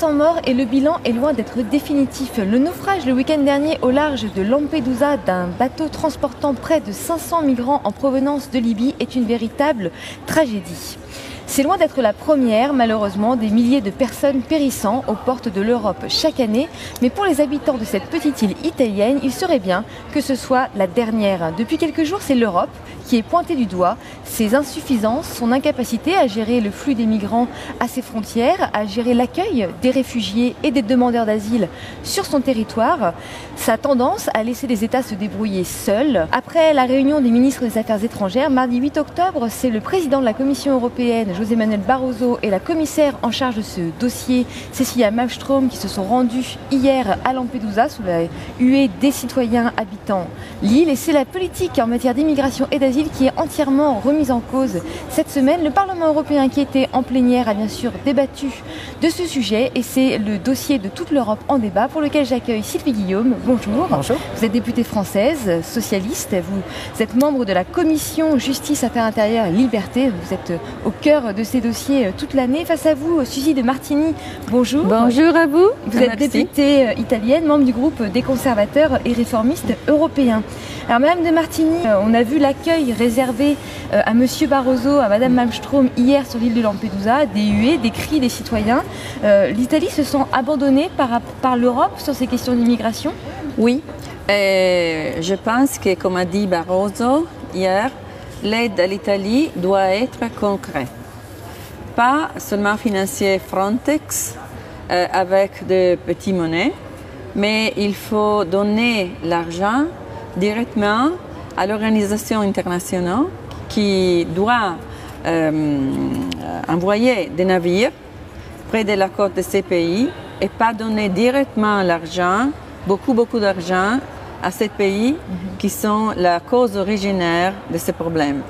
500 morts et le bilan est loin d'être définitif. Le naufrage le week-end dernier au large de Lampedusa d'un bateau transportant près de 500 migrants en provenance de Libye est une véritable tragédie. C'est loin d'être la première, malheureusement, des milliers de personnes périssant aux portes de l'Europe chaque année. Mais pour les habitants de cette petite île italienne, il serait bien que ce soit la dernière. Depuis quelques jours, c'est l'Europe qui est pointée du doigt. Ses insuffisances, son incapacité à gérer le flux des migrants à ses frontières, à gérer l'accueil des réfugiés et des demandeurs d'asile sur son territoire, sa tendance à laisser les États se débrouiller seuls. Après la réunion des ministres des Affaires étrangères, mardi 8 octobre, c'est le président de la Commission européenne, José Manuel Barroso, et la commissaire en charge de ce dossier, Cecilia Malmström, qui se sont rendus hier à Lampedusa sous la huée des citoyens habitant l'île. Et c'est la politique en matière d'immigration et d'asile qui est entièrement remise en cause cette semaine. Le Parlement européen, qui était en plénière, a bien sûr débattu de ce sujet et c'est le dossier de toute l'Europe en débat pour lequel j'accueille Sylvie Guillaume. Bonjour. Bonjour. Vous êtes députée française, socialiste, vous êtes membre de la commission Justice, Affaires intérieures et Liberté. Vous êtes au cœur de ces dossiers toute l'année. Face à vous, Suzy de Martini. Bonjour. Bonjour à vous. Vous êtes députée italienne, membre du groupe des conservateurs et réformistes européens. Alors Madame de Martini, on a vu l'accueil réservé à Monsieur Barroso, à Madame Malmström hier sur l'île de Lampedusa, des huées, des cris des citoyens. L'Italie se sent abandonnée par l'Europe sur ces questions d'immigration? Oui, je pense que, comme a dit Barroso hier, l'aide à l'Italie doit être concrète. Pas seulement financier Frontex avec de petites monnaies, mais il faut donner l'argent directement à l'organisation internationale qui doit envoyer des navires près de la côte de ces pays et pas donner directement l'argent, beaucoup d'argent à ces pays qui sont la cause originaire de ces problèmes.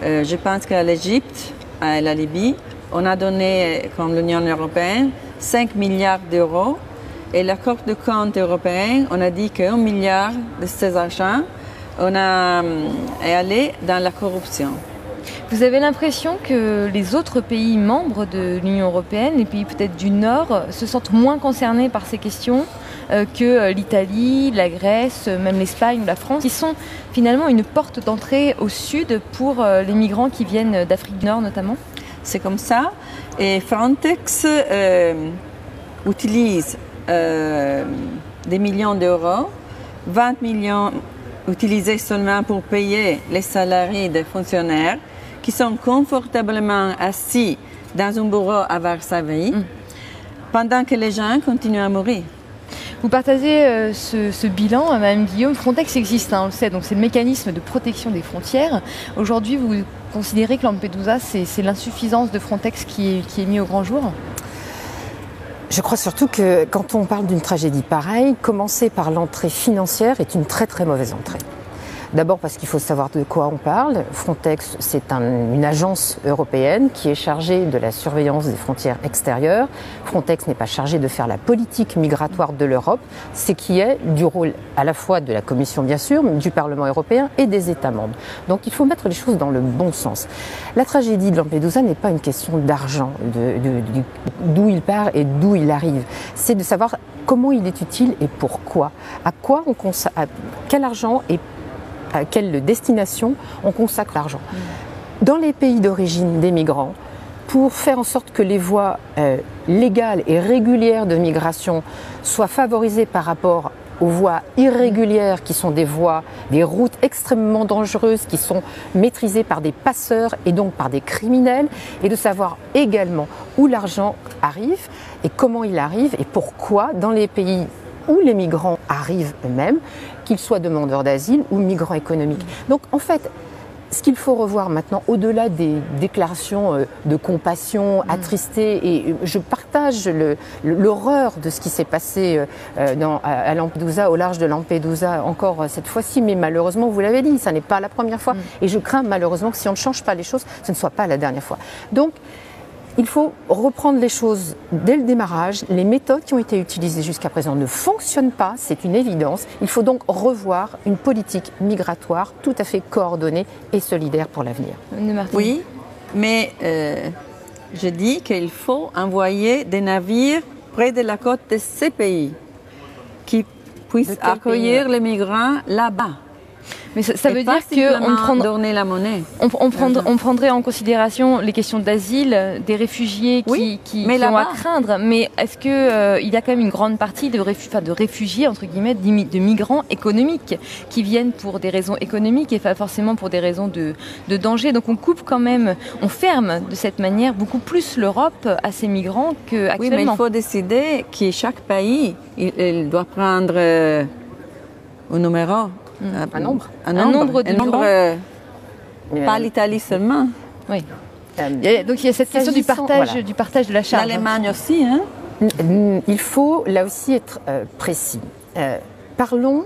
Je pense qu'à l'Égypte, à la Libye, on a donné, comme l'Union européenne, 5 milliards d'euros. Et la Cour de compte européenne, on a dit qu'1 milliard de ces argent est allé dans la corruption. Vous avez l'impression que les autres pays membres de l'Union européenne, les pays peut-être du Nord, se sentent moins concernés par ces questions que l'Italie, la Grèce, même l'Espagne ou la France, qui sont finalement une porte d'entrée au sud pour les migrants qui viennent d'Afrique du Nord notamment? C'est comme ça. Et Frontex utilise des millions d'euros, 20 millions utilisés seulement pour payer les salariés des fonctionnaires qui sont confortablement assis dans un bureau à Varsovie pendant que les gens continuent à mourir. Vous partagez ce bilan, Madame Guillaume. Frontex existe, on le sait, donc c'est le mécanisme de protection des frontières. Aujourd'hui, vous considérez que Lampedusa, c'est l'insuffisance de Frontex qui est mise au grand jour? Je crois surtout que quand on parle d'une tragédie pareille, commencer par l'entrée financière est une très très mauvaise entrée. D'abord parce qu'il faut savoir de quoi on parle. Frontex, c'est une agence européenne qui est chargée de la surveillance des frontières extérieures. Frontex n'est pas chargé de faire la politique migratoire de l'Europe, ce qui est du rôle à la fois de la Commission bien sûr, mais du Parlement européen et des États membres. Donc il faut mettre les choses dans le bon sens. La tragédie de Lampedusa n'est pas une question d'argent, d'où il part et d'où il arrive. C'est de savoir comment il est utile et pourquoi. À quel argent et à quelle destination on consacre l'argent. Dans les pays d'origine des migrants, pour faire en sorte que les voies légales et régulières de migration soient favorisées par rapport aux voies irrégulières qui sont des routes extrêmement dangereuses qui sont maîtrisées par des passeurs et donc par des criminels, et de savoir également où l'argent arrive et comment il arrive et pourquoi dans les pays où les migrants arrivent eux-mêmes, qu'ils soient demandeurs d'asile ou migrants économiques. Donc en fait, ce qu'il faut revoir maintenant, au-delà des déclarations de compassion, attristées, et je partage l'horreur de ce qui s'est passé à Lampedusa, au large de Lampedusa, encore cette fois-ci, mais malheureusement, vous l'avez dit, ça n'est pas la première fois, et je crains malheureusement que si on ne change pas les choses, ce ne soit pas la dernière fois. Donc, il faut reprendre les choses dès le démarrage. Les méthodes qui ont été utilisées jusqu'à présent ne fonctionnent pas, c'est une évidence. Il faut donc revoir une politique migratoire tout à fait coordonnée et solidaire pour l'avenir. Oui, mais je dis qu'il faut envoyer des navires près de la côte de ces pays qui puissent accueillir les migrants là-bas. Mais ça veut dire qu'on donner la monnaie. On prendrait en considération les questions d'asile, des réfugiés qui ont à craindre. Mais est-ce qu'il y a quand même une grande partie de réfugiés, entre guillemets, de migrants économiques qui viennent pour des raisons économiques et pas forcément pour des raisons de danger. Donc on coupe quand même, on ferme de cette manière beaucoup plus l'Europe à ces migrants qu'actuellement. Oui, mais il faut décider que chaque pays il doit prendre un numéro. Un nombre de migrants. Pas l'Italie seulement. Oui. Donc il y a cette question du partage de la charge. L'Allemagne aussi. Hein? Il faut là aussi être précis. Parlons,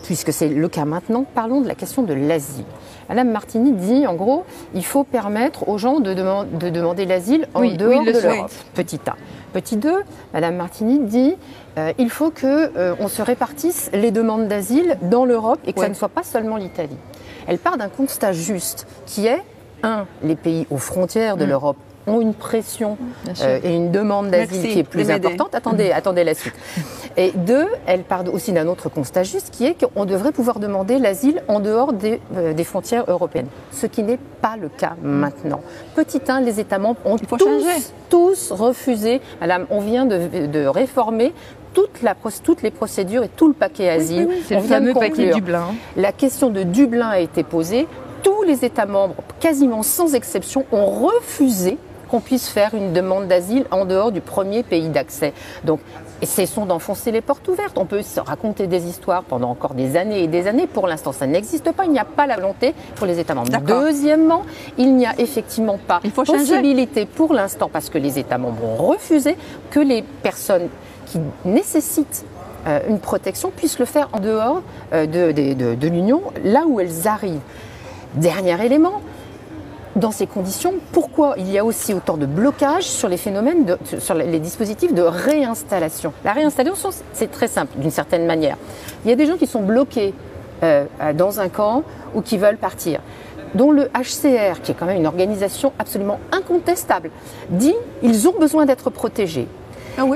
puisque c'est le cas maintenant, parlons de la question de l'asile. Madame Martini dit, en gros, il faut permettre aux gens de demander l'asile en dehors de l'Europe. Petit A. Petit 2, Madame Martini dit, il faut qu'on se répartisse les demandes d'asile dans l'Europe et que ça ne soit pas seulement l'Italie. Elle part d'un constat juste qui est, les pays aux frontières de l'Europe ont une pression et une demande d'asile qui est plus importante. Attendez la suite. Et 2, elle part aussi d'un autre constat juste qui est qu'on devrait pouvoir demander l'asile en dehors des frontières européennes, ce qui n'est pas le cas maintenant. Petit 1, les États membres ont tous refusé. Madame, on vient de réformer toutes les procédures et tout le paquet asile. C'est le fameux paquet Dublin. La question de Dublin a été posée. Tous les États membres, quasiment sans exception, ont refusé qu'on puisse faire une demande d'asile en dehors du premier pays d'accès. Donc, cessons d'enfoncer les portes ouvertes. On peut se raconter des histoires pendant encore des années et des années. Pour l'instant, ça n'existe pas. Il n'y a pas la volonté pour les États membres. Deuxièmement, il n'y a effectivement pas possibilité pour l'instant, parce que les États membres ont refusé, que les personnes qui nécessitent une protection puissent le faire en dehors de l'Union, là où elles arrivent. Dernier élément, dans ces conditions, pourquoi il y a aussi autant de blocage sur les phénomènes, sur les dispositifs de réinstallation? La réinstallation, c'est très simple, d'une certaine manière. Il y a des gens qui sont bloqués dans un camp ou qui veulent partir, dont le HCR, qui est quand même une organisation absolument incontestable, dit qu'ils ont besoin d'être protégés.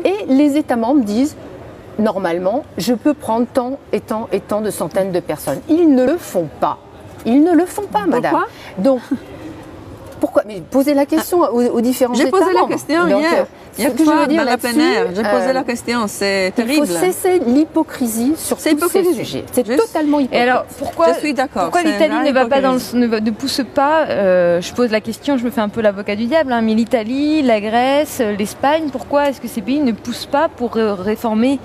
Et les États membres disent, normalement, je peux prendre tant et tant et tant de centaines de personnes. Ils ne le font pas. Ils ne le font pas, madame. Pourquoi? Donc, pourquoi? Mais posez la question aux différents États membres. J'ai posé la question hier. Ce que je veux dire dans la plein air, j'ai posé la question, c'est terrible. Il faut cesser l'hypocrisie sur tous ces sujets. C'est totalement hypocrite. Et alors, pourquoi l'Italie ne pousse pas, je pose la question, je me fais un peu l'avocat du diable, mais l'Italie, la Grèce, l'Espagne, pourquoi est-ce que ces pays ne poussent pas pour réformer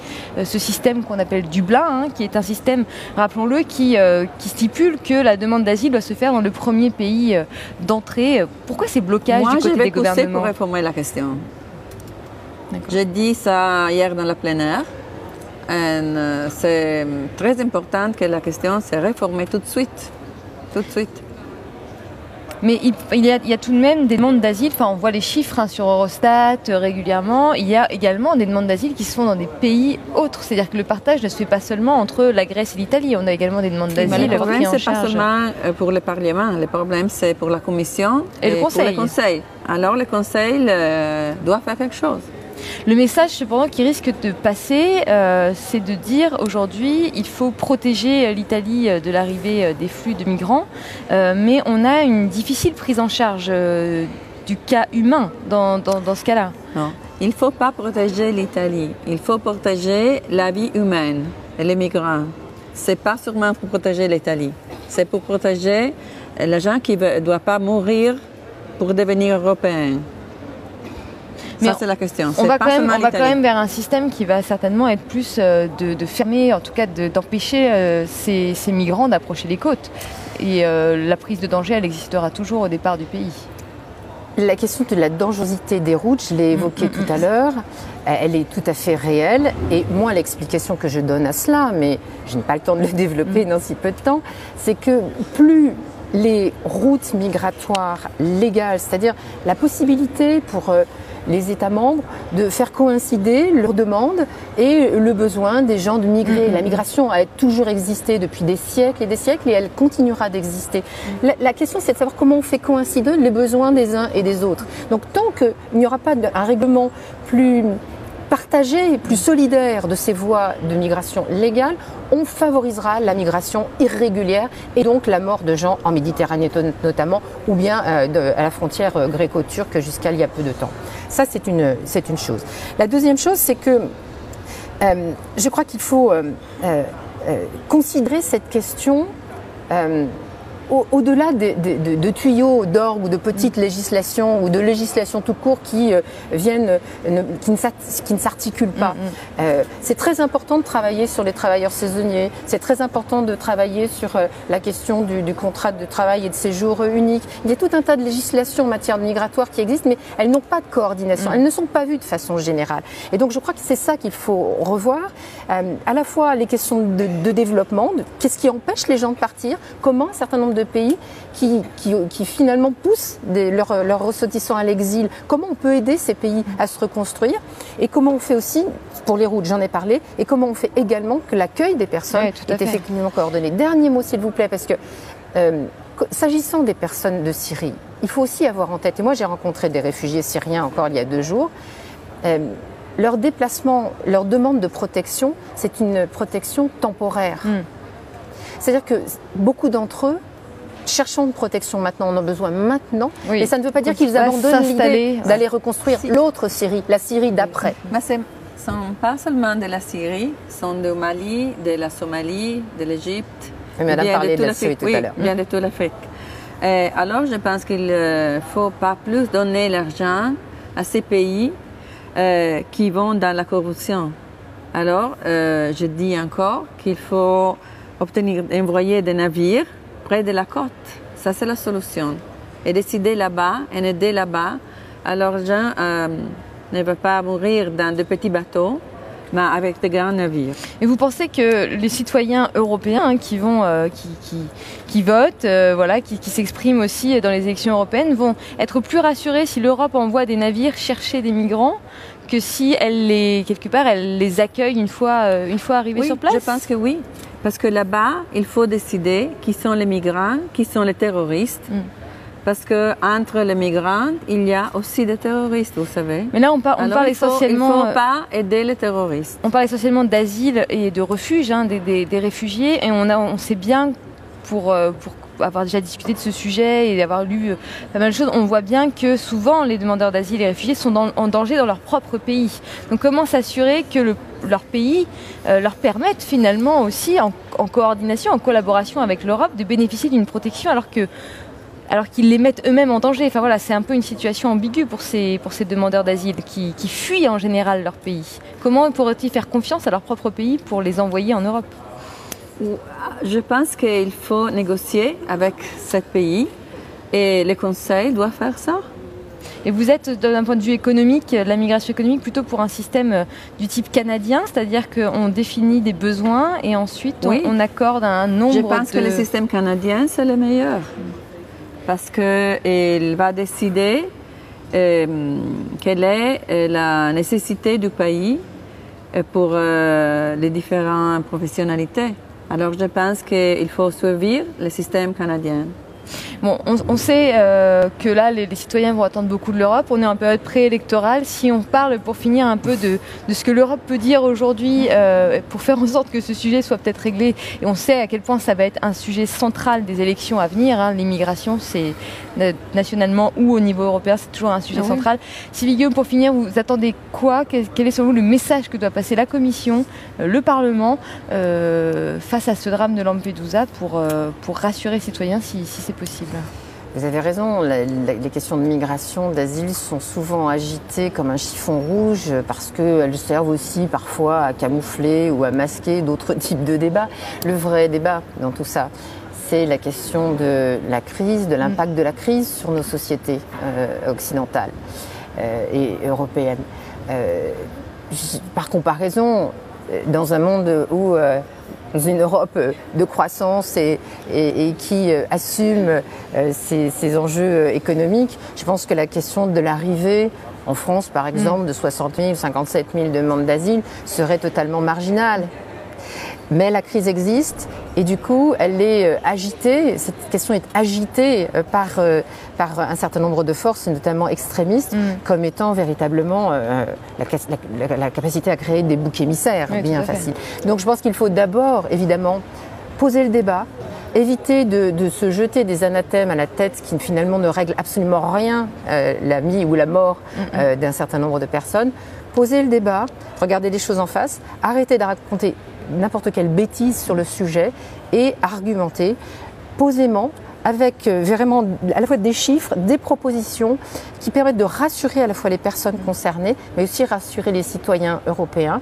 ce système qu'on appelle Dublin, qui est un système, rappelons-le, qui stipule que la demande d'asile doit se faire dans le premier pays d'entrée? Pourquoi ces blocages du côté des gouvernements? Moi, je vais pousser pour réformer la question. J'ai dit ça hier dans la plein air. C'est très important que la question soit réformée tout de suite. Tout de suite. Mais il y a tout de même des demandes d'asile, on voit les chiffres sur Eurostat régulièrement, il y a également des demandes d'asile qui se font dans des pays autres, c'est-à-dire que le partage ne se fait pas seulement entre la Grèce et l'Italie, on a également des demandes d'asile pris en charge. Le problème, c'est pas seulement pour le Parlement, le problème c'est pour la Commission et le Conseil. Alors le Conseil doit faire quelque chose. Le message cependant qui risque de passer, c'est de dire aujourd'hui il faut protéger l'Italie de l'arrivée des flux de migrants, mais on a une difficile prise en charge du cas humain dans ce cas-là. Non, il ne faut pas protéger l'Italie, il faut protéger la vie humaine et les migrants. Ce n'est pas seulement pour protéger l'Italie, c'est pour protéger les gens qui ne doivent pas mourir pour devenir européens. Ça, c'est la question. On va quand même vers un système qui va certainement être plus de fermer, en tout cas d'empêcher ces migrants d'approcher les côtes. Et la prise de danger, elle existera toujours au départ du pays. La question de la dangerosité des routes, je l'ai évoquée tout à l'heure, elle est tout à fait réelle. Et moi, l'explication que je donne à cela, mais je n'ai pas le temps de le développer dans si peu de temps, c'est que plus les routes migratoires légales, c'est-à-dire la possibilité pour les États membres de faire coïncider leurs demandes et le besoin des gens de migrer. La migration a toujours existé depuis des siècles et elle continuera d'exister. La question, c'est de savoir comment on fait coïncider les besoins des uns et des autres. Donc tant qu'il n'y aura pas un règlement plus partagée, plus solidaire de ces voies de migration légale, on favorisera la migration irrégulière et donc la mort de gens en Méditerranée notamment, ou bien à la frontière gréco-turque jusqu'à il y a peu de temps. Ça, c'est une chose. La deuxième chose, c'est que je crois qu'il faut considérer cette question au-delà de tuyaux d'orgue ou de petites législations ou de législations tout court qui ne s'articulent pas. C'est très important de travailler sur les travailleurs saisonniers, c'est très important de travailler sur la question du contrat de travail et de séjour unique. Il y a tout un tas de législations en matière migratoire qui existent, mais elles n'ont pas de coordination, elles ne sont pas vues de façon générale. Et donc je crois que c'est ça qu'il faut revoir, à la fois les questions de développement, qu'est-ce qui empêche les gens de partir, comment un certain nombre de pays qui finalement poussent leurs ressortissants à l'exil, comment on peut aider ces pays à se reconstruire et comment on fait aussi, pour les routes j'en ai parlé, et comment on fait également que l'accueil des personnes est effectivement coordonné. Dernier mot s'il vous plaît, parce que s'agissant des personnes de Syrie, il faut aussi avoir en tête, et moi j'ai rencontré des réfugiés syriens encore il y a 2 jours, leur déplacement, leur demande de protection, c'est une protection temporaire. C'est-à-dire que beaucoup d'entre eux cherchant de protection maintenant, on en a besoin maintenant, et ça ne veut pas dire qu'ils abandonnent l'idée d'aller reconstruire l'autre Syrie, la Syrie d'après. Mais ce ne sont pas seulement de la Syrie, sont du Mali, de la Somalie, de l'Égypte, Madame parlait de la Syrie tout à l'heure. Bien de toute l'Afrique. Alors je pense qu'il ne faut pas plus donner l'argent à ces pays qui vont dans la corruption. Alors je dis encore qu'il faut envoyer des navires près de la côte. Ça, c'est la solution. Et décider là-bas, et aider là-bas. Alors, les gens ne veulent pas mourir dans de petits bateaux, mais avec de grands navires. Et vous pensez que les citoyens européens qui vont, qui votent, qui s'expriment aussi dans les élections européennes, vont être plus rassurés si l'Europe envoie des navires chercher des migrants que si elle les accueille une fois arrivés sur place? Je pense que oui. Parce que là-bas, il faut décider qui sont les migrants, qui sont les terroristes. Parce qu'entre les migrants, il y a aussi des terroristes, vous savez. Mais là, on parle essentiellement... Il ne faut pas aider les terroristes. On parle essentiellement d'asile et de refuge, des réfugiés. Et on sait bien, pour avoir déjà discuté de ce sujet et avoir lu pas mal de choses, on voit bien que souvent les demandeurs d'asile et réfugiés sont en danger dans leur propre pays. Donc comment s'assurer que leur pays leur permette finalement aussi, en coordination, en collaboration avec l'Europe, de bénéficier d'une protection alors qu'ils les mettent eux-mêmes en danger. Enfin voilà, c'est un peu une situation ambiguë pour ces demandeurs d'asile qui fuient en général leur pays. Comment pourraient-ils faire confiance à leur propre pays pour les envoyer en Europe? Je pense qu'il faut négocier avec ce pays et les conseils doivent faire ça. Et vous êtes, d'un point de vue économique, la migration économique, plutôt pour un système du type canadien, c'est-à-dire qu'on définit des besoins et ensuite on accorde un nombre de... Je pense que le système canadien, c'est le meilleur. Parce qu'il va décider quelle est la nécessité du pays pour les différentes professionnalités. Alors je pense qu'il faut suivre le système canadien. Bon, on sait que là, les citoyens vont attendre beaucoup de l'Europe. On est en période préélectorale. Si on parle, pour finir, un peu de ce que l'Europe peut dire aujourd'hui pour faire en sorte que ce sujet soit peut-être réglé, et on sait à quel point ça va être un sujet central des élections à venir. L'immigration, c'est nationalement ou au niveau européen, c'est toujours un sujet central. Sylvie Guillaume, pour finir, vous attendez quoi? Quel est selon vous le message que doit passer la Commission, le Parlement, face à ce drame de Lampedusa pour rassurer les citoyens si c'est possible? Vous avez raison, les questions de migration, d'asile sont souvent agitées comme un chiffon rouge parce qu'elles servent aussi parfois à camoufler ou à masquer d'autres types de débats. Le vrai débat dans tout ça, c'est la question de la crise, de l'impact de la crise sur nos sociétés occidentales et européennes. Par comparaison, dans un monde où... dans une Europe de croissance et qui assume ces enjeux économiques, je pense que la question de l'arrivée en France, par exemple, de 60 000, 57 000 demandes d'asile serait totalement marginale. Mais la crise existe et du coup, elle est agitée. Cette question est agitée par un certain nombre de forces, notamment extrémistes, comme étant véritablement la capacité à créer des boucs émissaires bien faciles. Donc je pense qu'il faut d'abord, évidemment, poser le débat, éviter de se jeter des anathèmes à la tête qui finalement ne règlent absolument rien, la vie ou la mort d'un certain nombre de personnes. Poser le débat, regarder les choses en face, arrêter de raconter n'importe quelle bêtise sur le sujet et argumenter posément avec vraiment à la fois des chiffres, des propositions qui permettent de rassurer à la fois les personnes concernées, mais aussi rassurer les citoyens européens.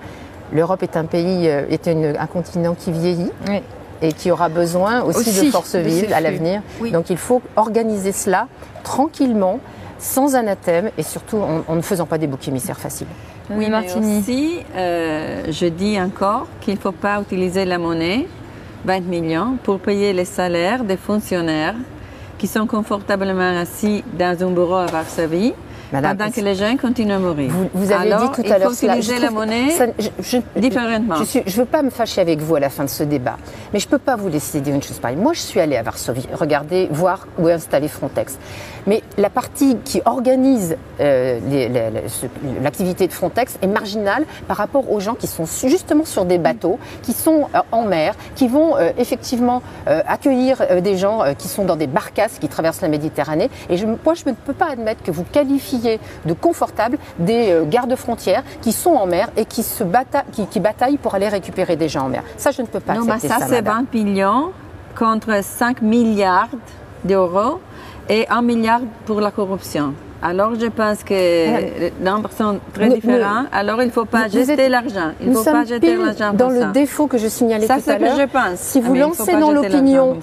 L'Europe est un pays, un continent qui vieillit. Oui. Et qui aura besoin aussi de forces vives à l'avenir. Oui. Donc il faut organiser cela tranquillement, sans anathème et surtout en ne faisant pas des boucs émissaires faciles. Oui, Martini. Mais aussi, je dis encore qu'il ne faut pas utiliser la monnaie, 20 millions, pour payer les salaires des fonctionnaires qui sont confortablement assis dans un bureau à Varsovie. Madame, pendant que les gens continuent à mourir. Vous avez dit tout à l'heure cela. Il faut utiliser la monnaie différemment. Je ne veux pas me fâcher avec vous à la fin de ce débat, mais je ne peux pas vous laisser dire une chose pareille. Moi, je suis allée à Varsovie, regarder, voir où est installé Frontex. Mais la partie qui organise l'activité de Frontex est marginale par rapport aux gens qui sont justement sur des bateaux, qui sont en mer, qui vont effectivement accueillir des gens qui sont dans des barcasses qui traversent la Méditerranée. Et moi, je ne peux pas admettre que vous qualifiez de confortables des gardes-frontières qui sont en mer et qui bataillent pour aller récupérer des gens en mer. Ça, je ne peux pas accepter ça, ça, c'est 20 millions contre 5 milliards d'euros et 1 milliard pour la corruption. Alors, je pense que les nombres sont très différents. Alors, il ne faut pas jeter l'argent. Il ne faut pas jeter l'argent dans le défaut que je signalais tout à l'heure. Ça, c'est ce que je pense. Si vous lancez dans l'opinion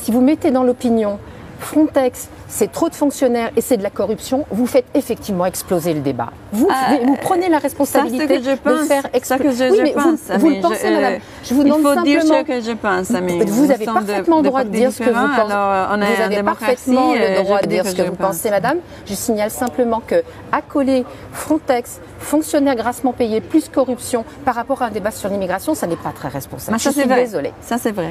si vous mettez dans l'opinion Frontex, c'est trop de fonctionnaires et c'est de la corruption, vous faites effectivement exploser le débat. Vous prenez la responsabilité de faire exploser. Oui, mais vous le pensez, madame. Je vous demande simplement. Il faut dire ce que je pense. Vous avez parfaitement le droit de dire ce que vous pensez. Vous avez parfaitement le droit de dire ce que vous pensez, madame. Je signale simplement que accoler Frontex, fonctionnaires grassement payés, plus corruption, par rapport à un débat sur l'immigration, ça n'est pas très responsable. Je suis désolée. Ça, c'est vrai.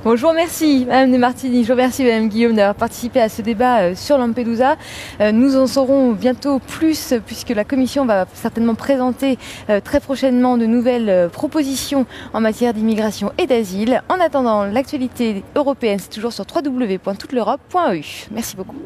Bon, je vous remercie, Madame de Martini. Je vous remercie, Madame Guillaume, d'avoir participé à ce débat sur Lampedusa. Nous en saurons bientôt plus, puisque la Commission va certainement présenter très prochainement de nouvelles propositions en matière d'immigration et d'asile. En attendant, l'actualité européenne, c'est toujours sur www.touteleurope.eu. Merci beaucoup.